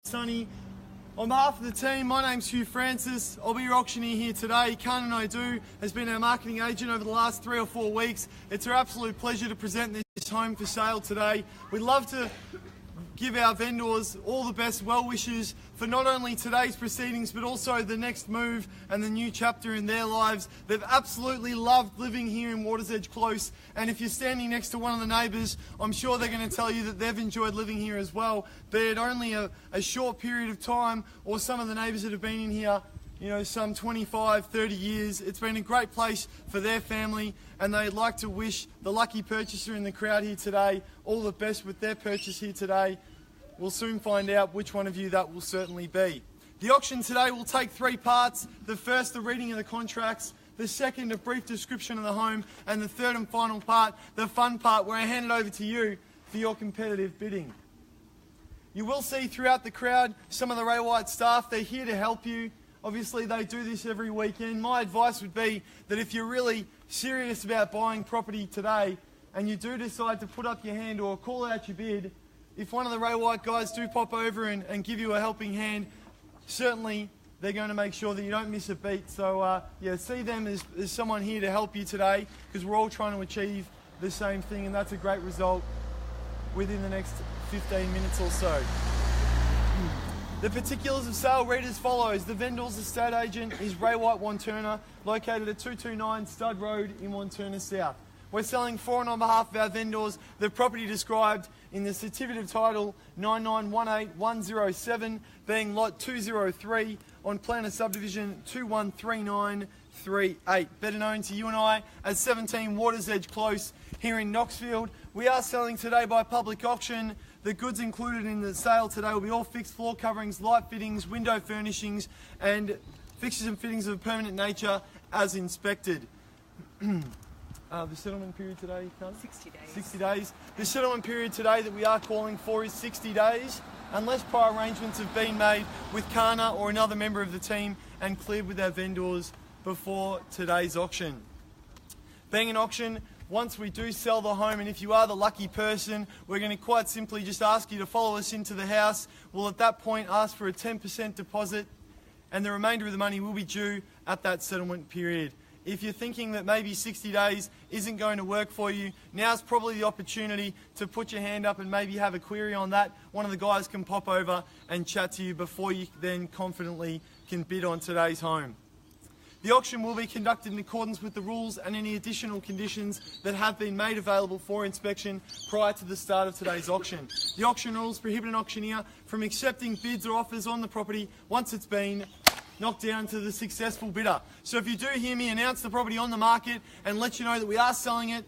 Sunny. On behalf of the team, my name's Hugh Francis. I'll be your auctioneer here today. Kanan Odu has been our marketing agent over the last 3 or 4 weeks. It's our absolute pleasure to present this home for sale today. We'd love to give our vendors all the best well wishes for not only today's proceedings but also the next move and the new chapter in their lives. They've absolutely loved living here in Watersedge Close, and if you're standing next to one of the neighbours, I'm sure they're going to tell you that they've enjoyed living here as well, be it only a short period of time or some of the neighbours that have been in here some 25, 30 years. It's been a great place for their family, and they'd like to wish the lucky purchaser in the crowd here today all the best with their purchase here today. We'll soon find out which one of you that will certainly be. The auction today will take 3 parts. The first, the reading of the contracts. The second, a brief description of the home. And the third and final part, the fun part, where I hand it over to you for your competitive bidding. You will see throughout the crowd some of the Ray White staff. They're here to help you. Obviously, they do this every weekend. My advice would be that if you're really serious about buying property today and you do decide to put up your hand or call out your bid, if one of the Ray White guys do pop over and give you a helping hand, certainly they're going to make sure that you don't miss a beat. So see them as someone here to help you today, because we're all trying to achieve the same thing, and that's a great result within the next 15 minutes or so. The particulars of sale read as follows. The vendor's estate agent is Ray White Wanturna, located at 229 Stud Road in Wanturna South. We're selling for and on behalf of our vendors the property described in the certificate of title 9918107, being lot 203 on plan of subdivision 213938, better known to you and I as 17 Watersedge Close here in Knoxfield. We are selling today by public auction. The goods included in the sale today will be all fixed floor coverings, light fittings, window furnishings, and fixtures and fittings of a permanent nature as inspected. The settlement period today, Carla? 60 days. 60 days. The settlement period today that we are calling for is 60 days, unless prior arrangements have been made with Kana or another member of the team and cleared with our vendors before today's auction. Being an auction, once we do sell the home, and if you are the lucky person, we're going to quite simply just ask you to follow us into the house. We'll at that point ask for a 10% deposit, and the remainder of the money will be due at that settlement period. If you're thinking that maybe 60 days isn't going to work for you, now's probably the opportunity to put your hand up and maybe have a query on that. One of the guys can pop over and chat to you before you then confidently can bid on today's home. The auction will be conducted in accordance with the rules and any additional conditions that have been made available for inspection prior to the start of today's auction. The auction rules prohibit an auctioneer from accepting bids or offers on the property once it's been knocked down to the successful bidder. So if you do hear me announce the property on the market and let you know that we are selling it,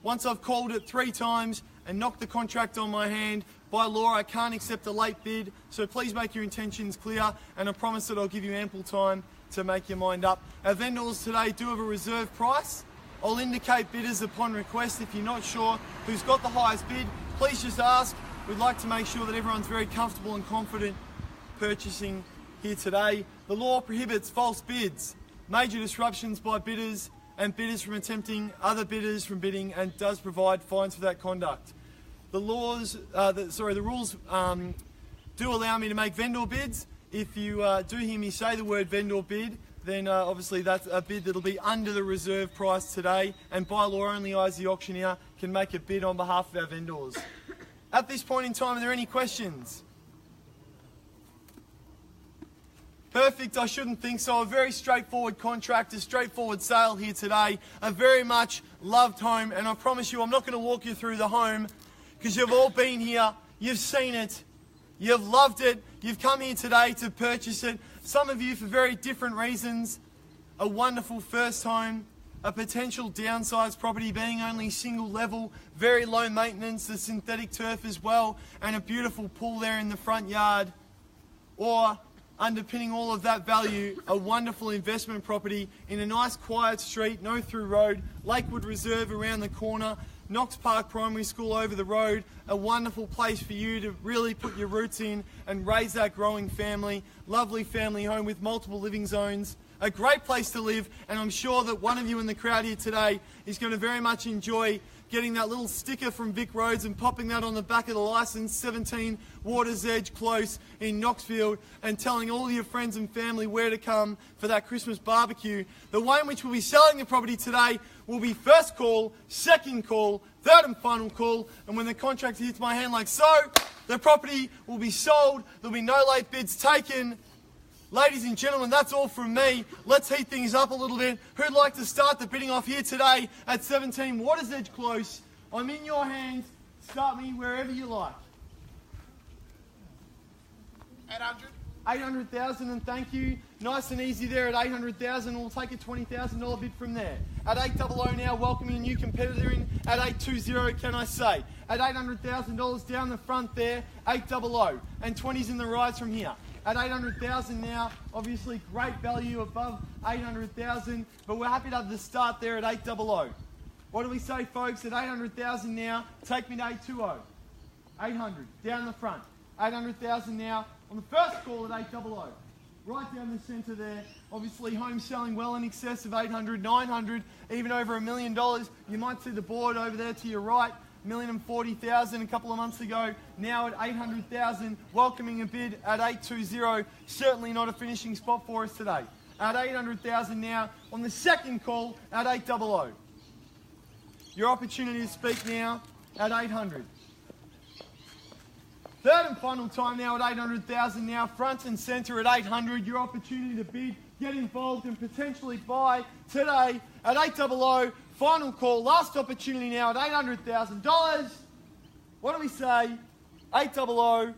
once I've called it 3 times and knocked the contract on my hand, by law I can't accept a late bid, so please make your intentions clear, and I promise that I'll give you ample time to make your mind up. Our vendors today do have a reserve price. I'll indicate bidders upon request. If you're not sure who's got the highest bid, please just ask. We'd like to make sure that everyone's very comfortable and confident purchasing here today. The law prohibits false bids, major disruptions by bidders, and bidders from attempting other bidders from bidding, and does provide fines for that conduct. The rules do allow me to make vendor bids. If you do hear me say the word vendor bid, then obviously that's a bid that'll be under the reserve price today, and by law only I as the auctioneer can make a bid on behalf of our vendors. At this point in time, are there any questions? Perfect, I shouldn't think so. A very straightforward contract, a straightforward sale here today. A very much loved home, and I promise you I'm not going to walk you through the home because you've all been here, you've seen it, you've loved it, you've come here today to purchase it. Some of you for very different reasons. A wonderful first home, a potential downsized property being only single level, very low maintenance, the synthetic turf as well, and a beautiful pool there in the front yard. Or underpinning all of that value, a wonderful investment property in a nice quiet street, no through road, Lakewood Reserve around the corner, Knox Park Primary School over the road, a wonderful place for you to really put your roots in and raise that growing family, lovely family home with multiple living zones, a great place to live, and I'm sure that one of you in the crowd here today is going to very much enjoy getting that little sticker from Vic Roads and popping that on the back of the licence, 17 Watersedge Close in Knoxfield, and telling all your friends and family where to come for that Christmas barbecue. The way in which we'll be selling the property today will be first call, second call, third and final call, and when the contract hits my hand like so, the property will be sold. There'll be no late bids taken. Ladies and gentlemen, that's all from me. Let's heat things up a little bit. Who'd like to start the bidding off here today at 17 Watersedge Close? I'm in your hands. Start me wherever you like. 800. 800,000, and thank you. Nice and easy there at 800,000. We'll take a $20,000 bid from there. At 800 now, welcoming a new competitor in at 820, can I say. At $800,000 down the front there, 800, and 20's in the rise from here. At 800,000 now, obviously great value above 800,000, but we're happy to have the start there at 800. What do we say, folks? At 800,000 now, take me to 820. 800, down the front. 800,000 now, on the first call at 800. Right down the centre there, obviously homes selling well in excess of 800, 900, even over $1 million. You might see the board over there to your right. $1,040,000 a couple of months ago, now at 800,000, welcoming a bid at 820. Certainly not a finishing spot for us today. At 800,000 now, on the second call at 800. Your opportunity to speak now at 800. Third and final time now at 800,000 now, front and centre at 800. Your opportunity to bid, get involved and potentially buy today at 800. Final call, last opportunity now at $800,000. What do we say? 800. Well,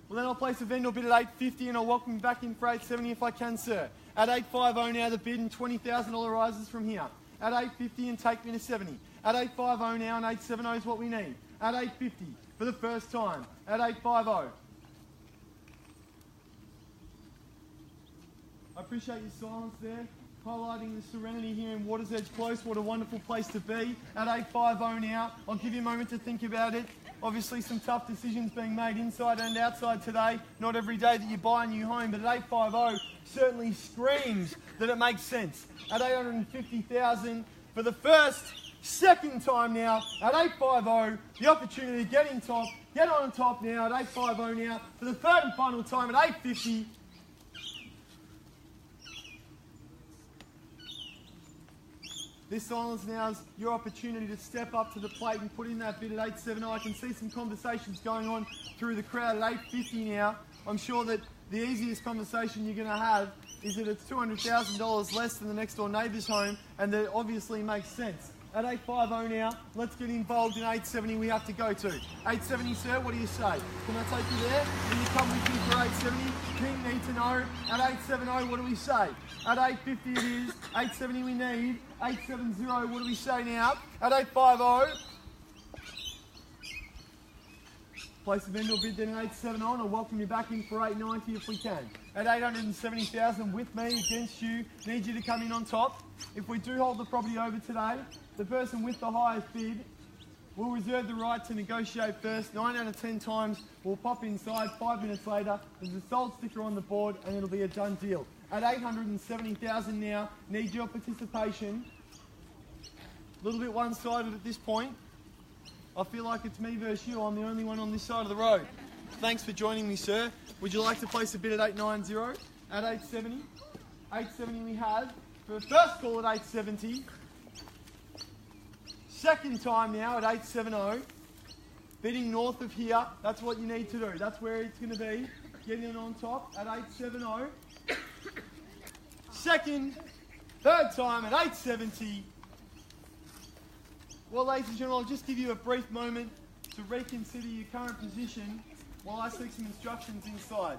then I'll place a vendor bid at 850 and I'll welcome you back in for 870 if I can, sir. At 850 now, the bid and $20,000 rises from here. At 850 and take me to 70. At 850 now and 870 is what we need. At 850 for the first time. At 850. I appreciate your silence there, highlighting the serenity here in Watersedge Close. What a wonderful place to be. At 850 now, I'll give you a moment to think about it. Obviously some tough decisions being made inside and outside today. Not every day that you buy a new home, but at 850 certainly screams that it makes sense. At 850,000 for the second time now, at 850, the opportunity to get on top now at 850 now, for the third and final time at 850. This silence now is your opportunity to step up to the plate and put in that bid at 870. I can see some conversations going on through the crowd at 850 now. I'm sure that the easiest conversation you're going to have is that it's $200,000 less than the next door neighbour's home, and that obviously makes sense. At 850 now, let's get involved in 870 we have to go to. 870, sir, what do you say? Can I take you there? Will you come with me for 870? King need to know. At 870, what do we say? At 850 it is. 870 we need. 870, what do we say now? At 850. Place the vendor bid then at 870 and I'll welcome you back in for 890 if we can. At 870,000 with me against you, need you to come in on top. If we do hold the property over today, the person with the highest bid will reserve the right to negotiate first. 9 out of 10 times we'll pop inside. 5 minutes later, there's a sold sticker on the board and it'll be a done deal. At 870,000 now, need your participation. A little bit one-sided at this point. I feel like it's me versus you. I'm the only one on this side of the road. Thanks for joining me, sir. Would you like to place a bid at 890? At 870? 870 we have. For a first call at 870. Second time now at 870. Bidding north of here. That's what you need to do. That's where it's going to be. Getting it on top at 870. Second, third time at 870. Well, ladies and gentlemen, I'll just give you a brief moment to reconsider your current position while I seek some instructions inside.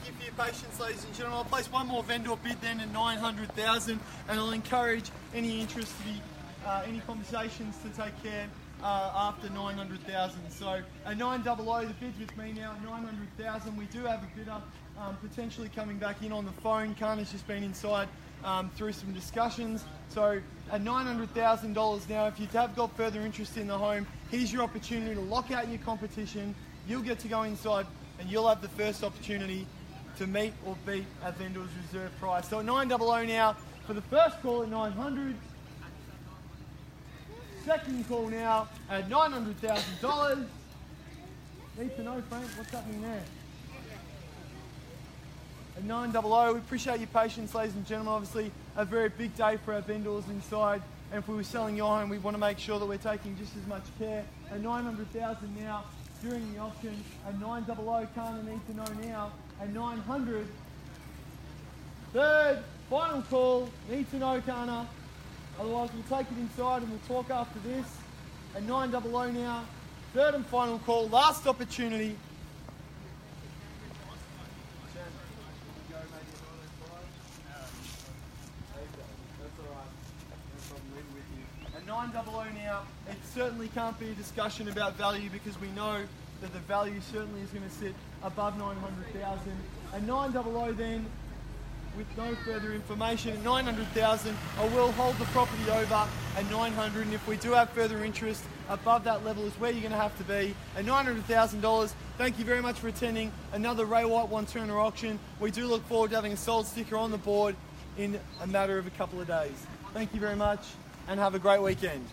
you for your patience, ladies and gentlemen. I'll place one more vendor bid then at 900,000, and I'll encourage any interest to be, any conversations to take care after 900,000. So at 900, the bid's with me now at 900,000. We do have a bidder potentially coming back in on the phone. Kana's just been inside through some discussions. So at $900,000 now, if you have got further interest in the home, here's your opportunity to lock out your competition. You'll get to go inside and you'll have the first opportunity to meet or beat our vendor's reserve price. So at 900 now for the first call at 900. Second call now at $900,000. Need to know, Frank, what's happening there? At 900, we appreciate your patience, ladies and gentlemen. Obviously, a very big day for our vendors inside. And if we were selling your home, we want to make sure that we're taking just as much care. At 900,000 now, during the auction, at 900, Kana need to know now. At 900, third, final call, need to know, Kana. Otherwise, we'll take it inside and we'll talk after this. At 900 now, third and final call, last opportunity. At 900 now, it certainly can't be a discussion about value because we know that the value certainly is going to sit above 900,000. At 900 then, with no further information, at 900,000, I will hold the property over at 900, and if we do have further interest above that level is where you're going to have to be. At $900,000, thank you very much for attending another Ray White One Turner auction. We do look forward to having a sold sticker on the board in a matter of a couple of days. Thank you very much and have a great weekend.